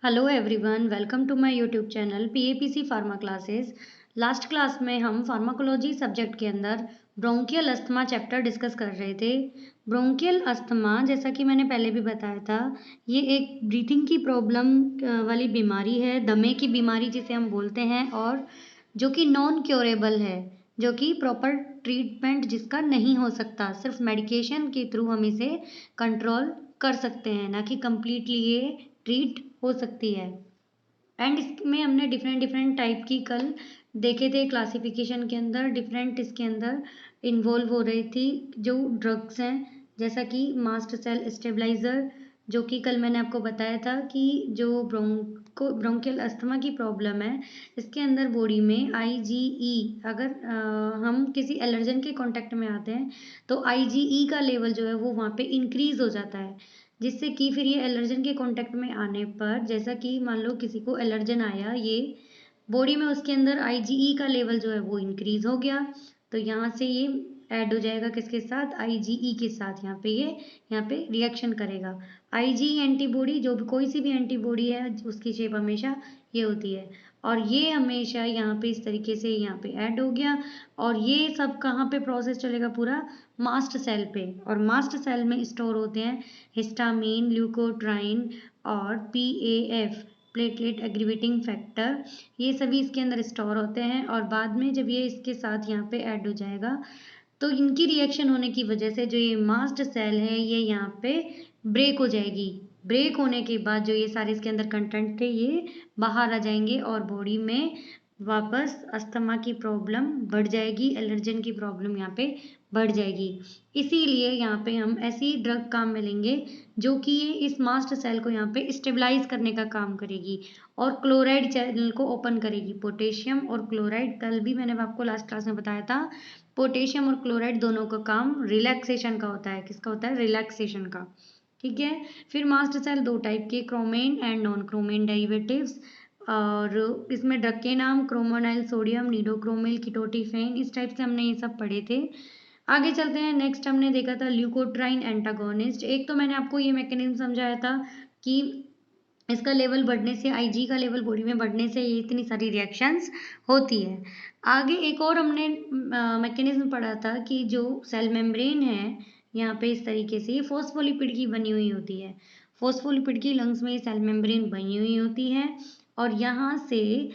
Hello everyone, welcome to my YouTube channel PAPC pharma classes. Last class में हम pharmacology subject के अंदर bronchial asthma chapter discuss कर रहे थे। ब्रोंकियल अस्थमा, जैसा कि मैंने पहले भी बताया था, ये एक ब्रीथिंग की प्रॉब्लम वाली बीमारी है, दमे की बीमारी जिसे हम बोलते हैं, और जो कि नॉन क्योरेबल है, जो कि प्रॉपर ट्रीटमेंट जिसका नहीं हो सकता। सिर्फ मेडिकेशन के थ्रू हम इसे कंट्रोल कर सकते हैं, ना कि कम्प्लीटली ये ट्रीट हो सकती है। एंड इसमें हमने डिफरेंट डिफरेंट टाइप की कल देखे थे क्लासिफिकेशन के अंदर, डिफरेंट इसके अंदर इन्वॉल्व हो रही थी जो ड्रग्स हैं, जैसा कि मास्ट सेल स्टेबलाइजर, जो कि कल मैंने आपको बताया था कि जो ब्रोंकियल अस्थमा की प्रॉब्लम है, इसके अंदर बॉडी में आईजीई, अगर हम किसी एलर्जन के कांटेक्ट में आते हैं तो आईजीई का लेवल जो है वो वहाँ पे इंक्रीज हो जाता है, जिससे कि फिर ये एलर्जन के कांटेक्ट में आने पर, जैसा कि मान लो किसी को एलर्जन आया, ये बॉडी में उसके अंदर आईजीई का लेवल जो है वो इंक्रीज हो गया, तो यहाँ से ये ऐड हो जाएगा किसके साथ, आईजीई के साथ। यहाँ पे रिएक्शन करेगा। आईजीई एंटीबॉडी, जो भी कोई सी भी एंटीबॉडी है, उसकी शेप हमेशा ये होती है, और ये हमेशा यहाँ पे इस तरीके से यहाँ पे ऐड हो गया। और ये सब कहाँ पे प्रोसेस चलेगा, पूरा मास्ट सेल पे, और मास्ट सेल में स्टोर होते हैं हिस्टामिन, ल्यूकोट्राइन और पीएएफ, प्लेटलेट एग्रीवेटिंग फैक्टर, ये सभी इसके अंदर स्टोर होते हैं। और बाद में जब ये इसके साथ यहाँ पे ऐड हो जाएगा, तो इनकी रिएक्शन होने की वजह से जो ये मास्ट सेल है ये यहाँ पे ब्रेक हो जाएगी। ब्रेक होने के बाद जो ये सारे इसके अंदर कंटेंट थे ये बाहर आ जाएंगे, और बॉडी में वापस अस्थमा की प्रॉब्लम बढ़ जाएगी, एलर्जन की प्रॉब्लम यहाँ पे बढ़ जाएगी। इसीलिए यहाँ पे हम ऐसी ड्रग काम में लेंगे जो कि ये इस मास्ट सेल को यहाँ पे स्टेबलाइज करने का काम करेगी और क्लोराइड चैनल को ओपन करेगी। पोटेशियम और क्लोराइड, कल भी मैंने आपको लास्ट क्लास में बताया था, पोटेशियम और क्लोराइड दोनों का काम रिलैक्सेशन का होता है। किसका होता है? रिलैक्सेशन का। ठीक है। फिर मास्ट सेल दो टाइप के, क्रोमेन एंड नॉन क्रोमेन डेरिवेटिव्स, और इसमें ड्रग के नाम क्रोमोनाइल सोडियम, निडोक्रोमिल, कीटोटिफेन, इस टाइप से हमने ये सब पढ़े थे। आगे चलते हैं। नेक्स्ट हमने देखा था ल्यूकोट्राइन एंटागोनिस्ट। एक तो मैंने आपको ये मैकेनिज्म समझाया था कि इसका लेवल बढ़ने से, आईजी का लेवल बॉडी में बढ़ने से ये इतनी सारी रिएक्शंस होती है। आगे एक और हमने मैकेनिज्म पढ़ा था कि जो सेल मेम्ब्रेन है यहाँ पे इस तरीके से फॉस्फोलिपिड की बनी हुई होती है। फॉस्फोलिपिड की लंग्स में सेल मेम्ब्रेन बनी हुई होती है, और यहाँ से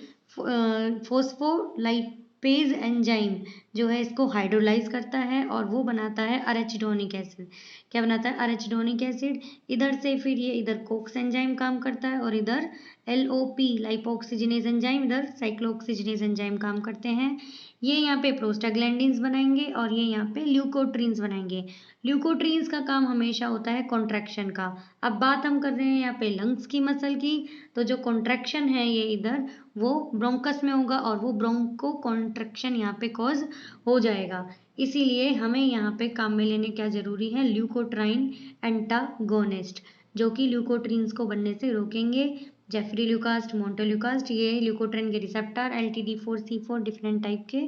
फोस्फोलाइपेज एंजाइम जो है इसको हाइड्रोलाइज करता है, और वो बनाता है अरेचिडोनिक एसिड। क्या बनाता है? अरेचिडोनिक एसिड। इधर से फिर ये इधर कोक्स एंजाइम काम करता है, और इधर LOP लाइपोक्सिजिनेज एंजाइम, इधर साइक्लोऑक्सीजिनेज एंजाइम काम करते हैं। ये यहाँ पे प्रोस्टाग्लैंडिन्स बनाएंगे, और ये यहाँ पे ल्यूकोट्रीन्स बनाएंगे। ल्यूकोट्रीन्स का काम हमेशा होता है कॉन्ट्रैक्शन का। अब बात हम कर रहे हैं यहाँ पे लंग्स की मसल की, तो जो कॉन्ट्रैक्शन है ये इधर वो ब्रोंकस में होगा, और वो ब्रोंको कॉन्ट्रैक्शन यहाँ पे कॉज हो जाएगा। इसीलिए हमें यहाँ पे काम में लेने क्या जरूरी है? ल्यूकोट्राइन एंटागोनिस्ट, जो कि ल्यूकोट्रीन्स को बनने से रोकेंगे। जेफरी ल्यूकास्ट, मोंटेल्यूकास्ट, ये ल्यूकोट्राइन के रिसेप्टर, LTD4C4 डिफरेंट टाइप के।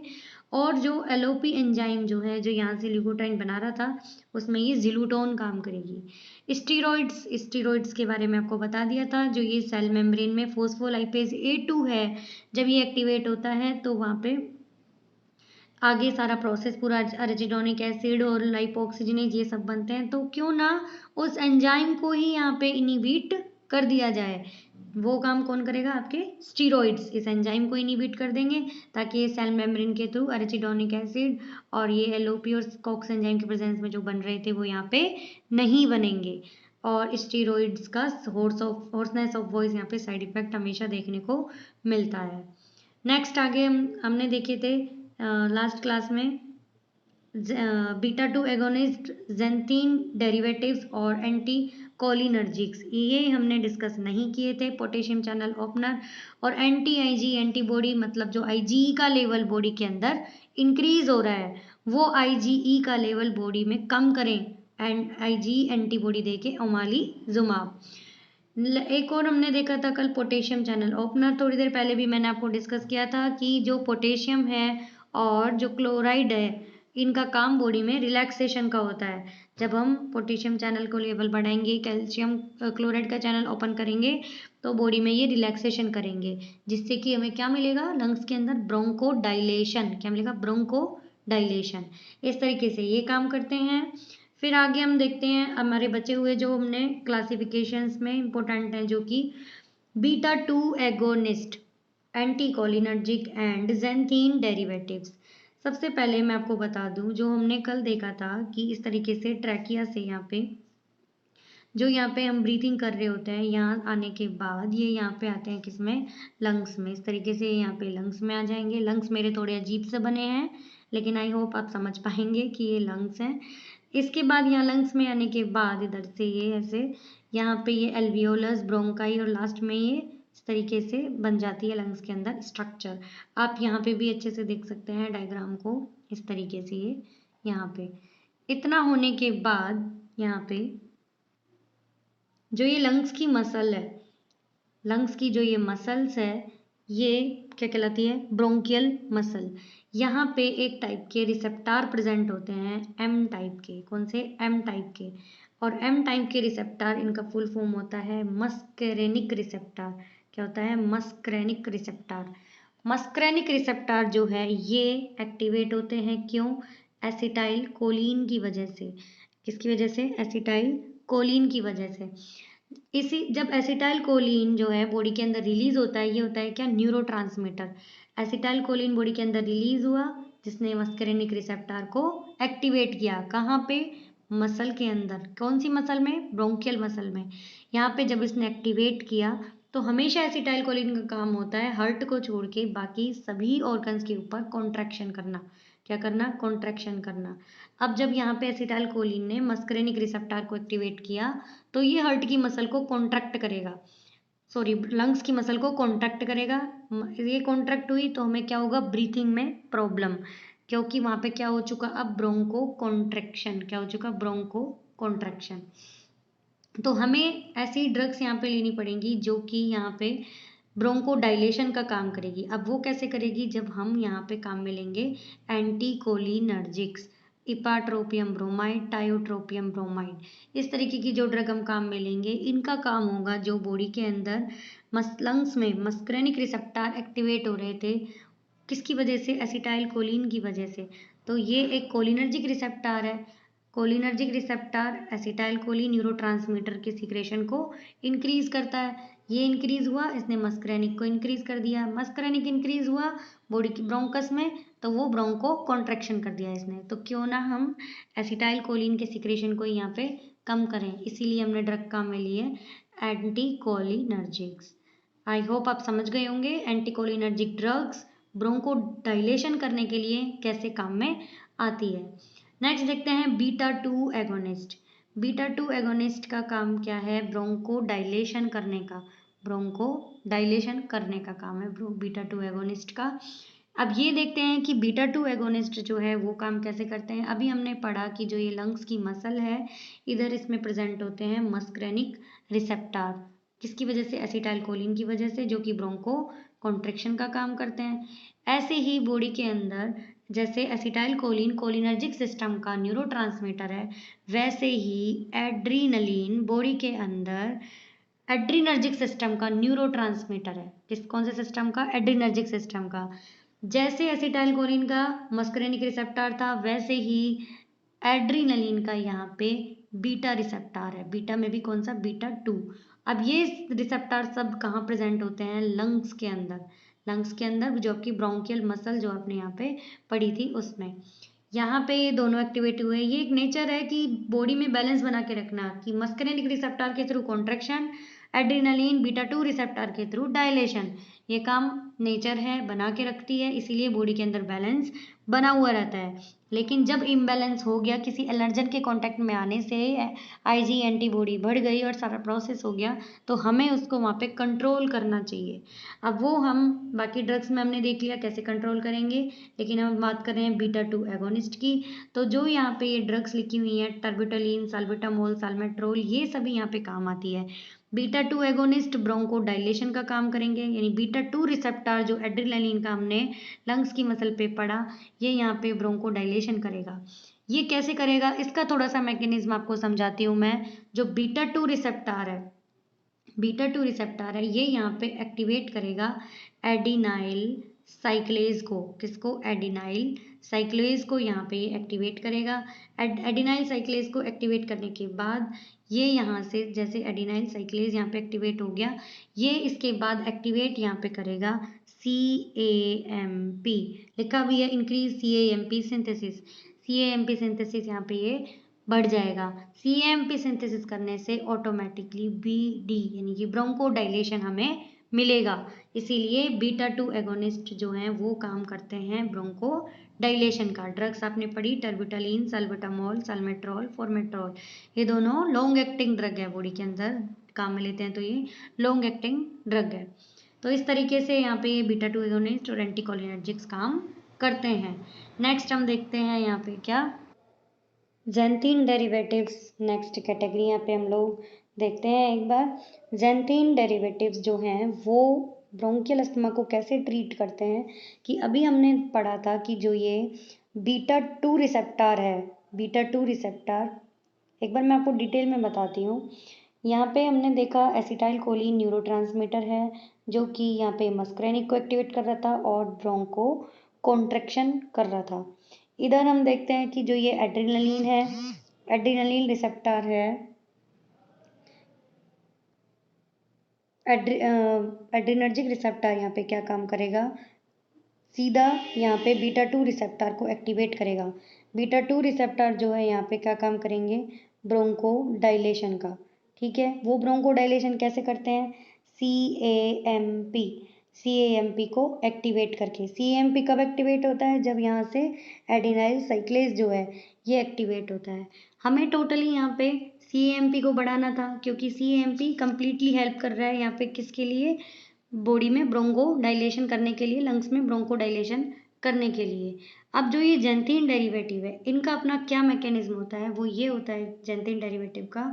और जो LOP एंजाइम जो है, जो यहाँ से ल्यूकोट्राइन बना रहा था, उसमें ये जिलूटोन काम करेगी। स्टीरॉइड्स के बारे में आपको बता दिया था। जो ये सेल मेम्ब्रेन में फोस्फोलाइपेज A2 है, जब ये एक्टिवेट होता है तो वहाँ पे आगे सारा प्रोसेस पूरा अरेचिडोनिक एसिड और लाइपोक्सिजिनेज ये सब बनते हैं, तो क्यों ना उस एंजाइम को ही यहाँ पे इनिबिट कर दिया जाए। वो काम कौन करेगा? आपके स्टीरॉइड्स इस एंजाइम को इनिबिट कर देंगे, ताकि ये सेल मेम्ब्रेन के थ्रू अरेचिडोनिक एसिड और ये LOP और कॉक्स एंजाइम के प्रेजेंस में जो बन रहे थे वो यहाँ पे नहीं बनेंगे। और स्टीरॉइड्स का होर्सनेस ऑफ वॉइस, यहाँ पे साइड इफेक्ट हमेशा देखने को मिलता है। नेक्स्ट आगे हमने देखे थे लास्ट क्लास में बीटा 2 एगोनिस्ट, जेंथीन डेरिवेटिव्स और एंटी कोलिनर्जिक्स, ये हमने डिस्कस नहीं किए थे। पोटेशियम चैनल ओपनर और एंटी आईजी एंटीबॉडी, मतलब जो आईजीई का लेवल बॉडी के अंदर इंक्रीज हो रहा है, वो आईजीई का लेवल बॉडी में कम करें, एंड आईजी एंटीबॉडी देके ओमालीजुमाब। एक और हमने देखा था कल पोटेशियम चैनल ओपनर, थोड़ी देर पहले भी मैंने आपको डिस्कस किया था कि जो पोटेशियम है और जो क्लोराइड है, इनका काम बॉडी में रिलैक्सेशन का होता है। जब हम पोटेशियम चैनल को लेवल बढ़ाएंगे, कैल्शियम क्लोराइड का चैनल ओपन करेंगे, तो बॉडी में ये रिलैक्सेशन करेंगे, जिससे कि हमें क्या मिलेगा, लंग्स के अंदर ब्रोंको डायलेशन, क्या मिलेगा, ब्रोंको डायलेशन। इस तरीके से ये काम करते हैं। फिर आगे हम देखते हैं हमारे बचे हुए जो हमने क्लासिफिकेशंस में इंपॉर्टेंट हैं, जो कि beta 2 agonist, anticholinergic and xanthine derivatives. सबसे पहले मैं आपको बता दूं, जो हमने कल देखा था कि इस तरीके से ट्रैकिया से यहाँ पे हम ब्रीथिंग कर रहे होते हैं, यहाँ आने के बाद ये यहाँ पे आते हैं किसमें, लंग्स में। इस तरीके से यहाँ पे लंग्स में आ जाएंगे। लंग्स मेरे थोड़े अजीब से बने हैं, लेकिन आई होप आप समझ पाएंगे कि ये लंग्स हैं। इसके बाद यहाँ लंग्स में आने के बाद इधर से ये ऐसे यहाँ पे ये एल्वियोलस, ब्रोंकाई और लास्ट में ये इस तरीके से बन जाती है लंग्स के अंदर स्ट्रक्चर। आप यहाँ पे भी अच्छे से देख सकते हैं डायग्राम को, इस तरीके से ये यहाँ पे। इतना होने के बाद यहाँ पे जो ये लंग्स की मसल है, लंग्स की जो ये मसल्स है, ये क्या कहलाती है, ब्रोंकियल मसल। यहाँ पे एक टाइप के रिसेप्टार प्रेजेंट होते हैं, एम टाइप के। कौन से, एम टाइप के। और एम टाइप के रिसेप्टार, इनका फुल फॉर्म होता है मस्करेनिक रिसेप्टार। क्या होता है, मस्करेनिक रिसेप्टार। मस्करेनिक रिसेप्टार जो है ये एक्टिवेट होते हैं, क्यों, एसिटाइल कोलिन की वजह से। किसकी वजह से, एसिटाइल कोलिन की वजह से। इसी जब एसिटाइल कोलिन जो है बॉडी के अंदर रिलीज होता है, ये होता है क्या, न्यूरोट्रांसमीटर। एसिटाइल कोलिन बॉडी के अंदर रिलीज हुआ, जिसने मस्करेनिक रिसेप्टर को एक्टिवेट किया। कहाँ पे, मसल के अंदर। कौन सी मसल में, ब्रोंकियल मसल में। यहाँ पे जब इसने एक्टिवेट किया, तो हमेशा एसिटाइल कोलिन का काम होता है हार्ट को छोड़ के बाकी सभी ऑर्गन्स के ऊपर कॉन्ट्रैक्शन करना। क्या करना, कॉन्ट्रैक्शन करना। अब जब यहाँ पे एसिटाइल कोलिन ने मस्करेनिक रिसेप्टर को एक्टिवेट किया, तो ये हार्ट की मसल को कॉन्ट्रैक्ट करेगा, सॉरी लंग्स की मसल को कॉन्ट्रैक्ट करेगा। ये कॉन्ट्रैक्ट हुई तो हमें क्या होगा, ब्रीथिंग में प्रॉब्लम, क्योंकि वहाँ पे क्या हो चुका, अब ब्रोंको कॉन्ट्रैक्शन। क्या हो चुका, ब्रोंको कॉन्ट्रैक्शन। तो हमें ऐसी ड्रग्स यहाँ पे लेनी पड़ेंगी जो कि यहाँ पे ब्रोंको डायलेशन का काम करेगी। अब वो कैसे करेगी, जब हम यहाँ पे काम में लेंगे एंटीकोलिनर्जिक्स, इपाट्रोपियम ब्रोमाइड, टायोट्रोपियम ब्रोमाइड। इस तरीके की जो ड्रग हम काम में लेंगे, इनका काम होगा जो बॉडी के अंदर लंग्स में मस्करेनिक रिसेप्टर एक्टिवेट हो रहे थे, किसकी वजह से, एसिटाइल कोलिन की वजह से। तो ये एक कोलिनर्जिक रिसेप्टर है। Cholinergic receptor acetyl choline neurotransmitter के सीक्रेशन को इंक्रीज करता है। ये इंक्रीज हुआ, इसने मस्करेनिक को इंक्रीज कर दिया। मस्करेनिक इंक्रीज हुआ बॉडी की ब्रोंकस में, तो वो ब्रोंको कॉन्ट्रैक्शन कर दिया इसने। तो क्यों ना हम एसिटाइल कोलिन के सीक्रेशन को यहाँ पे कम करें, इसीलिए हमने ड्रग काम में लिए एंटीकोलिनर्जिक्स। आई होप आप समझ गए होंगे एंटीकोलिनर्जिक ड्रग्स ब्रोंको डायलेशन करने के लिए कैसे काम में आती है। नेक्स्ट देखते हैं बीटा 2 एगोनिस्ट। बीटा 2 एगोनिस्ट का काम क्या है, ब्रोंको डायलेशन करने का। ब्रोंको डायलेशन करने का काम है बीटा 2 एगोनिस्ट का। अब ये देखते हैं कि बीटा 2 एगोनिस्ट जो है वो काम कैसे करते हैं। अभी हमने पढ़ा कि जो ये लंग्स की मसल है, इधर इसमें प्रेजेंट होते हैं मस्करेनिक रिसेप्टर, किसकी वजह से, एसिटाइल कोलिन की वजह से, जो कि ब्रोंको कॉन्ट्रैक्शन का काम करते हैं। ऐसे ही बॉडी के अंदर जैसे एसिटाइल कोलिन कोलिनर्जिक सिस्टम का न्यूरोट्रांसमीटर है, वैसे ही एड्रीनलिन बॉडी के अंदर एड्रीनर्जिक सिस्टम का न्यूरोट्रांसमीटर है। कौन से सिस्टम का, एड्रीनर्जिक सिस्टम का। जैसे एसिटाइल कोलिन का मस्करेनिक रिसेप्टर था, वैसे ही एड्रीनलिन का यहाँ पे बीटा रिसेप्टर है। बीटा में भी कौन सा, बीटा 2। अब ये रिसेप्टर सब कहाँ प्रेजेंट होते हैं, लंग्स के अंदर। लंग्स के अंदर जो आपकी ब्रोंकियल मसल जो आपने यहाँ पे पढ़ी थी उसमें, यहाँ पे ये दोनों एक्टिवेट हुए। ये एक नेचर है कि बॉडी में बैलेंस बना के रखना, कि मस्करेनिक रिसेप्टर के through contraction, adrenaline beta 2 receptor के थ्रू डायलेशन। ये काम नेचर है, बना के रखती है, इसीलिए बॉडी के अंदर बैलेंस बना हुआ रहता है। लेकिन जब इम्बैलेंस हो गया, किसी एलर्जन के कांटेक्ट में आने से आईजी एंटीबॉडी बढ़ गई और सारा प्रोसेस हो गया, तो हमें उसको वहाँ पे कंट्रोल करना चाहिए। अब वो हम बाकी ड्रग्स में हमने देख लिया कैसे कंट्रोल करेंगे, लेकिन हम बात कर रहे हैं बीटा 2 एगोनिस्ट की। तो जो यहाँ पे ये ड्रग्स लिखी हुई हैं, टर्बिटोलिन, साल्बुटामोल, साल्मेट्रोल, ये सभी यहाँ पे काम आती है। बीटा 2 एगोनिस्ट ब्रोंको डायलेशन का काम करेंगे, यानी बीटा 2 रिसेप्टर जो एड्रेनालिन का हमने लंग्स की मसल पे पड़ा, ये यहाँ पे ब्रोंको डायलेशन करेगा। ये कैसे करेगा, इसका थोड़ा सा मैकेनिज्म आपको समझाती हूँ मैं। जो बीटा 2 रिसेप्टर है, बीटा 2 रिसेप्टर है, ये यहाँ पे एक्टिवेट करेगा एडिनाइल साइक्लेज को। किसको? एडिनाइल साइक्लेज को यहाँ पे एक्टिवेट करेगा। एडिनाइल साइक्लेज को एक्टिवेट करने के बाद ये यहाँ से, जैसे एडिनाइल साइक्लेज यहाँ पे एक्टिवेट हो गया, ये इसके बाद एक्टिवेट यहाँ पे करेगा CAMP, लिखा भी है increase CAMP synthesis. CAMP synthesis यहाँ पे ये बढ़ जाएगा। CAMP सिंथेसिस करने से ऑटोमेटिकली BD यानी कि ब्रोंकोडाइलेशन हमें मिलेगा। इसीलिए बीटा 2 एगोनिस्ट जो हैं वो काम करते हैं ब्रोंकोडाइलेशन का। ड्रग्स आपने पढ़ी, टर्बिटालिन, सल्बुटामोल, सल्मेट्रॉल, फॉर्मेट्रॉल, ये दोनों लॉन्ग एक्टिंग ड्रग है, बॉडी के अंदर काम में लेते हैं, तो ये लॉन्ग एक्टिंग ड्रग है। तो इस तरीके से यहाँ पे ये बीटा 2 एगोनिस्ट और एंटीकोलिनर्जिक्स काम करते हैं। नेक्स्ट हम देखते हैं यहाँ पे क्या, ज़ैंथीन डेरिवेटिव्स। नेक्स्ट कैटेगरी यहाँ पे हम लोग देखते हैं एक बार। ज़ैंथीन डेरिवेटिव्स जो हैं वो ब्रोंकियल अस्थमा को कैसे ट्रीट करते हैं, कि अभी हमने पढ़ा था कि जो ये बीटा 2 रिसेप्टर है, बीटा 2 रिसेप्टर, एक बार मैं आपको डिटेल में बताती हूँ। यहाँ पे हमने देखा एसिटाइल कोलिन न्यूरोट्रांसमीटर है, जो कि यहाँ पे मस्करेनिक को एक्टिवेट कर रहा था और ब्रोंको कॉन्ट्रैक्शन कर रहा था। इधर हम देखते हैं कि जो ये एड्रेनलिन है, एड्रेनलिन रिसेप्टर है, एड्रेनर्जिक रिसेप्टर यहाँ पे क्या काम करेगा, सीधा यहाँ पे बीटा 2 रिसेप्टर को एक्टिवेट करेगा। बीटा 2 रिसेप्टर जो है यहाँ पे क्या काम करेंगे, ब्रोंको डायलेशन का। ठीक है, वो ब्रोंको डायलेशन कैसे करते हैं, CAMP को एक्टिवेट करके। CAMP कब एक्टिवेट होता है, जब यहाँ से एडिनाइल साइक्लेज जो है ये एक्टिवेट होता है। हमें टोटली यहाँ पे CAMP को बढ़ाना था, क्योंकि CAMP कंप्लीटली हेल्प कर रहा है यहाँ पे किसके लिए, बॉडी में ब्रोंको डायलेशन करने के लिए, लंग्स में ब्रोंको डायलेशन करने के लिए। अब जो ये ज़ैंथीन डेरिवेटिव है, इनका अपना क्या मैकेनिज्म होता है, वो ये होता है ज़ैंथीन डेरिवेटिव का,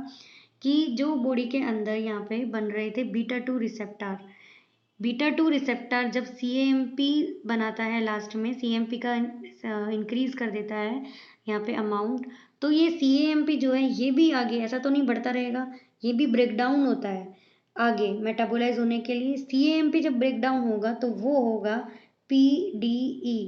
कि जो बॉडी के अंदर यहाँ पे बन रहे थे बीटा 2 रिसेप्टर, बीटा 2 रिसेप्टर जब CAMP बनाता है, लास्ट में CAMP का इंक्रीज कर देता है यहाँ पे अमाउंट, तो ये CAMP जो है ये भी आगे ऐसा तो नहीं बढ़ता रहेगा, ये भी ब्रेक डाउन होता है आगे मेटाबोलाइज होने के लिए। CAMP जब ब्रेक डाउन होगा तो वो होगा PDE,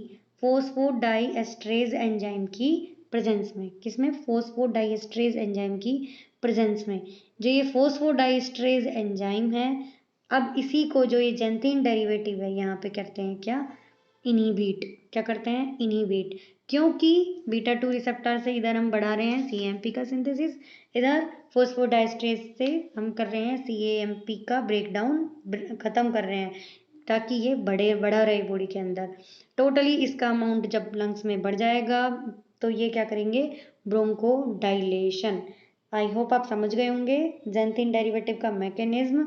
फोस्फोडाइएस्ट्रेज एंजाइम की प्रेजेंस में। किसमें? फोस्फोडाइएस्ट्रेज एंजाइम की प्रेजेंस में। जो ये फोस्फोडाइएस्ट्रेज एंजाइम है, अब इसी को जो ये ज़ैंथीन डेरिवेटिव है यहाँ पे करते हैं क्या, इनहिबिट। क्या करते हैं? इनहिबिट। क्योंकि बीटा 2 रिसेप्टर से इधर हम बढ़ा रहे हैं CAMP का सिंथेसिस, इधर फोस्फोडाइएस्ट्रेज से हम कर रहे हैं CAMP का ब्रेकडाउन खत्म कर रहे हैं, ताकि ये बढ़ा रहे बॉडी के अंदर। टोटली इसका अमाउंट जब लंग्स में बढ़ जाएगा तो ये क्या करेंगे, ब्रोंको डायलेशन। आई होप आप समझ गए होंगे ज़ैंथीन डेरिवेटिव का मैकेनिज्म।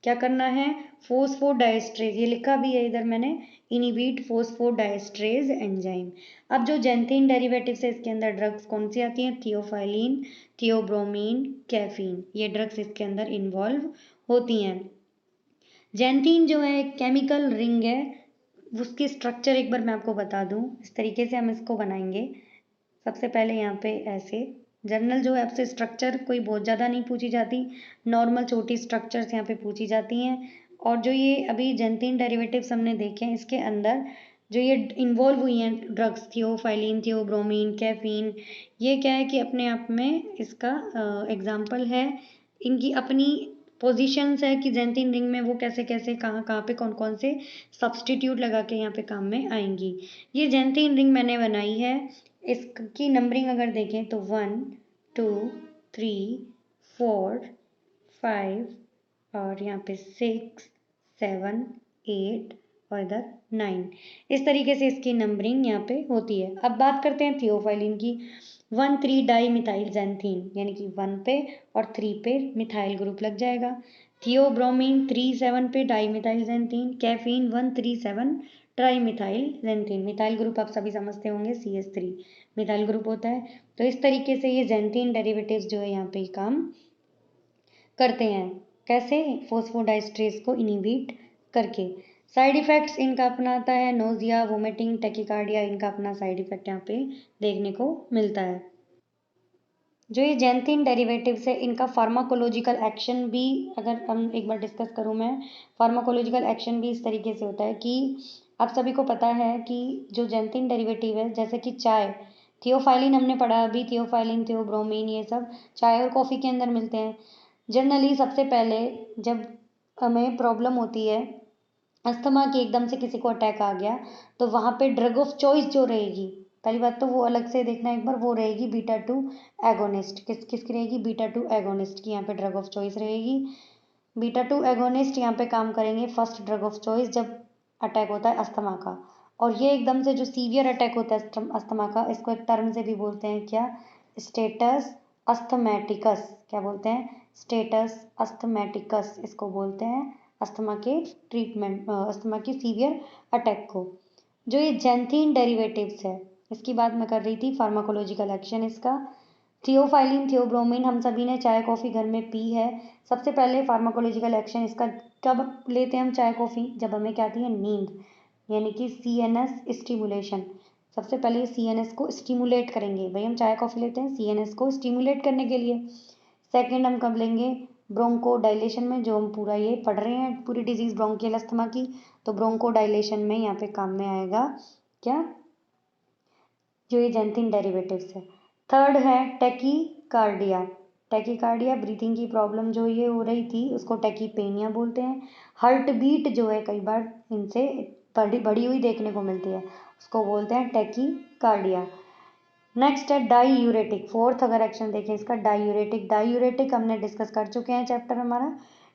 क्या करना है, फोस्फोडाइएस्ट्रेज, ये लिखा भी है इधर मैंने, इनहिबिट फोस्फोडाइएस्ट्रेज एंजाइम। अब जो ज़ैंथीन डेरिवेटिव से इसके अंदर ड्रग्स कौन सी आती हैं, थियोफाइलिन, थियोब्रोमीन, कैफीन, ये ड्रग्स इसके अंदर इन्वॉल्व होती हैं। ज़ैंथीन जो है एक केमिकल रिंग है, उसकी स्ट्रक्चर एक बार मैं आपको बता दूं, इस तरीके से हम इसको बनाएंगे। सबसे पहले यहाँ पे ऐसे, जनरल जो है आपसे स्ट्रक्चर कोई बहुत ज़्यादा नहीं पूछी जाती, नॉर्मल छोटी स्ट्रक्चर्स यहाँ पे पूछी जाती हैं। और जो ये अभी ज़ैंथीन डेरिवेटिव्स हमने देखे हैं, इसके अंदर जो ये इन्वॉल्व हुई हैं ड्रग्स, थियोफाइलिन, थियोब्रोमीन, कैफीन, ये क्या है कि अपने आप में इसका एग्जाम्पल है, इनकी अपनी पोजीशंस है कि ज़ैंथीन रिंग में वो कैसे कैसे कहाँ कहाँ पे कौन कौन से सब्सटीट्यूट लगा के यहाँ पे काम में आएंगी। ये ज़ैंथीन रिंग मैंने बनाई है, इसकी नंबरिंग अगर देखें तो 1 2 3 4 5 और यहाँ पे 6 7 8 और इधर 9, इस तरीके से इसकी नंबरिंग यहाँ पे होती है। अब बात करते हैं थियोफाइलिन की। 1,3 डाई मिथाइल ज़ैंथीन, यानी कि 1 पे और 3 पे मिथाइल ग्रुप लग जाएगा। थियोब्रोमीन 3,7 पे di methyl xanthine, caffeine 1,3,7 tri methyl xanthine, methyl group आप सभी समझते होंगे CH3 मिथाइल ग्रुप होता है। तो इस तरीके से ये ज़ैंथीन डेरिवेटिव्स जो है यहाँ पे काम करते हैं। कैसे? फोस्फोडाइएस्ट्रेज को इनहिबिट करके। साइड इफ़ेक्ट्स इनका अपना आता है नोज़िया, वोमिटिंग, टैकीकार्डिया, इनका अपना साइड इफ़ेक्ट यहाँ पे देखने को मिलता है। जो ये जैंथिन डेरिवेटिव्स है इनका फार्माकोलॉजिकल एक्शन भी अगर हम एक बार डिस्कस करूँ मैं, फार्माकोलॉजिकल एक्शन भी इस तरीके से होता है कि आप सभी को पता है कि जो जैंथिन डेरिवेटिव है जैसे कि चाय, थियोफाइलिन हमने पढ़ा अभी, थियोफाइलिन, थियोब्रोमीन, ये सब चाय और कॉफ़ी के अंदर मिलते हैं। जनरली सबसे पहले जब हमें प्रॉब्लम होती है अस्थमा की, एकदम से किसी को अटैक आ गया, तो वहाँ पे ड्रग ऑफ चॉइस जो रहेगी, पहली बात तो वो अलग से देखना एक बार, वो रहेगी बीटा टू एगोनिस्ट। किसकी रहेगी? बीटा टू एगोनिस्ट की यहाँ पे ड्रग ऑफ चॉइस रहेगी। बीटा टू एगोनिस्ट यहाँ पे काम करेंगे फर्स्ट ड्रग ऑफ चॉइस जब अटैक होता है अस्थमा का। और ये एकदम से जो सीवियर अटैक होता है अस्थमा का, इसको एक टर्म से भी बोलते हैं क्या? स्टेटस अस्थमैटिकस। क्या बोलते हैं? स्टेटस अस्थमैटिकस इसको बोलते हैं, अस्थमा के ट्रीटमेंट, अस्थमा की सीवियर अटैक को। जो ये जैंथीन डेरिवेटिव्स है इसकी बात मैं कर रही थी, फार्माकोलॉजिकल एक्शन इसका। थियोफाइलिन, थियोब्रोमिन हम सभी ने चाय कॉफ़ी घर में पी है। सबसे पहले फार्माकोलॉजिकल एक्शन इसका कब लेते हैं हम चाय कॉफ़ी? जब हमें क्या आती है? नींद, यानी कि CNS स्टिमुलेशन। सबसे पहले CNS को स्टिमुलेट करेंगे, भाई हम चाय कॉफ़ी लेते हैं CNS को स्टिमुलेट करने के लिए। सेकेंड हम कब लेंगे? ब्रोंको डायलेशन में, जो हम पूरा ये पढ़ रहे हैं पूरी डिजीज ब्रोंकियल अस्थमा की, तो ब्रोंको डायलेशन में यहाँ पे काम में आएगा क्या? जो ये जैंथिन डेरिवेटिव्स है। थर्ड है टैकीकार्डिया। टैकीकार्डिया ब्रीथिंग की प्रॉब्लम जो ये हो रही थी उसको टैकीपेनिया बोलते हैं। हार्ट बीट जो है कई बार इनसे बढ़ी हुई देखने को मिलती है, उसको बोलते हैं टैकीकार्डिया। नेक्स्ट है डाईयूरेटिक। फोर्थ अगर एक्शन देखें इसका, डाईयूरेटिक। डाईयूरेटिक हमने डिस्कस कर चुके हैं चैप्टर हमारा।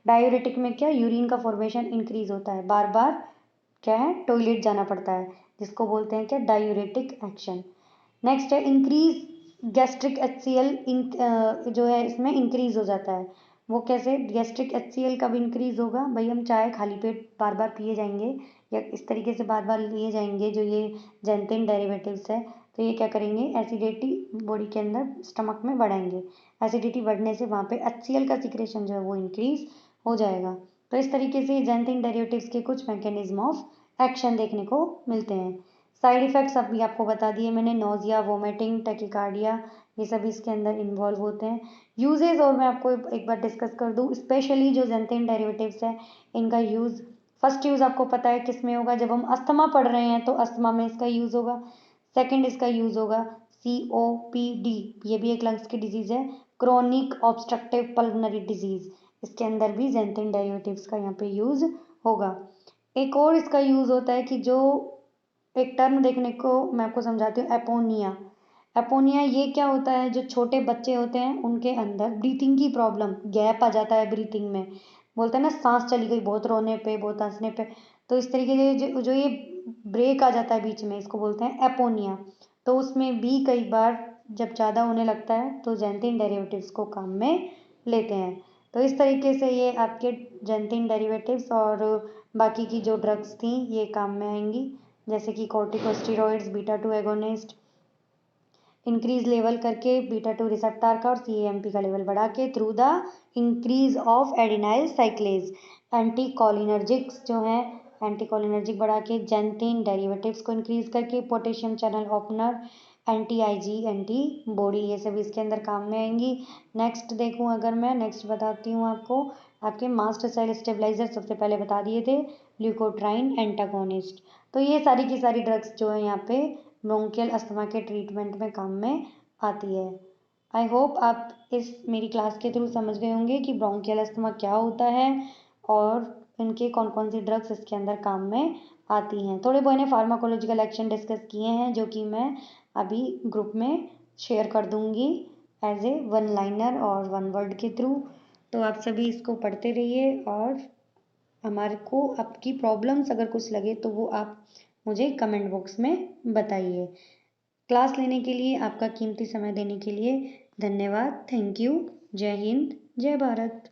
डाईयूरेटिक में क्या? यूरिन का फॉर्मेशन इंक्रीज होता है, बार बार क्या है? टॉयलेट जाना पड़ता है, जिसको बोलते हैं क्या? Diuretic action. नेक्स्ट है इंक्रीज गैस्ट्रिक HCl, जो है इसमें इंक्रीज हो जाता है। वो कैसे? गैस्ट्रिक HCl कब इंक्रीज होगा? भाई हम चाय खाली पेट बार बार पिए जाएंगे या इस तरीके से बार बार लिए जाएंगे जो ये जैंथिन डेरिवेटिव्स है, तो ये क्या करेंगे? एसिडिटी बॉडी के अंदर स्टमक में बढ़ाएंगे। एसिडिटी बढ़ने से वहाँ पे HCl का सिक्रेशन जो है वो इंक्रीज हो जाएगा। तो इस तरीके से जैंथिन डेरिवेटिव्स के कुछ मैकेनिज्म ऑफ एक्शन देखने को मिलते हैं। साइड इफ़ेक्ट्स अभी आपको बता दिए मैंने, नोजिया, वोमिटिंग, टैकीकार्डिया, ये सब इसके अंदर इन्वॉल्व होते हैं। यूजेस और मैं आपको एक बार डिस्कस कर दूँ, स्पेशली जो जैंथिन डेरिवेटिव्स है इनका यूज़, फर्स्ट यूज़ आपको पता है किस में होगा? जब हम अस्थमा पढ़ रहे हैं तो अस्थमा में इसका यूज़ होगा। सेकेंड इसका यूज़ होगा COPD, ये भी एक लंग्स की डिजीज़ है, क्रोनिक ऑब्स्ट्रक्टिव पल्मोनरी डिजीज़, इसके अंदर भी जैंथिन डेरिवेटिव्स का यहाँ पे यूज़ होगा। एक और इसका यूज़ होता है कि जो एक टर्म देखने को मैं आपको समझाती हूँ, एपोनिया। एपोनिया ये क्या होता है? जो छोटे बच्चे होते हैं उनके अंदर ब्रीथिंग की प्रॉब्लम, गैप आ जाता है ब्रीथिंग में, बोलते हैं ना सांस चली गई बहुत रोने पे, बहुत हंसने पे, तो इस तरीके से जो ये ब्रेक आ जाता है बीच में, इसको बोलते हैं एपोनिया। तो उसमें भी कई बार जब ज़्यादा होने लगता है तो जैंथिन डेरिवेटिव्स को काम में लेते हैं। तो इस तरीके से ये आपके जैंथिन डेरिवेटिव्स और बाकी की जो ड्रग्स थी ये काम में आएंगी, जैसे कि corticosteroids, beta two agonist, increase level करके बीटा टू रिसेप्टर का और CAMP का लेवल बढ़ा के through the increase of adenylyl साइक्लेज, anticholinergics जो है एंटीकोलिनर्जिक बढ़ा के, जैंथिन डेरिवेटिव्स को इंक्रीज करके, potassium channel opener, anti-Ig antibody, ये सब इसके अंदर काम में आएंगी। नेक्स्ट देखूं अगर मैं, नेक्स्ट बताती हूँ आपको, आपके मास्ट सेल स्टेबलाइजर सबसे पहले बता दिए थे, ल्यूकोट्राइन एंटागोनिस्ट। तो ये सारी की सारी ड्रग्स जो है यहाँ पे ब्रोंकियल अस्थमा के ट्रीटमेंट में काम में आती है। आई होप आप इस मेरी क्लास के थ्रू समझ गए होंगे कि ब्रोंकियल अस्थमा क्या होता है और इनके कौन कौन सी ड्रग्स इसके अंदर काम में आती हैं। थोड़े बहुत ने फार्माकोलॉजिकल एक्शन डिस्कस किए हैं जो कि मैं अभी ग्रुप में शेयर कर दूंगी एज ए वन लाइनर और वन वर्ड के थ्रू। तो आप सभी इसको पढ़ते रहिए और हमारे को आपकी प्रॉब्लम्स अगर कुछ लगे तो वो आप मुझे कमेंट बॉक्स में बताइए। क्लास लेने के लिए, आपका कीमती समय देने के लिए धन्यवाद। Thank you. जय हिंद, जय भारत।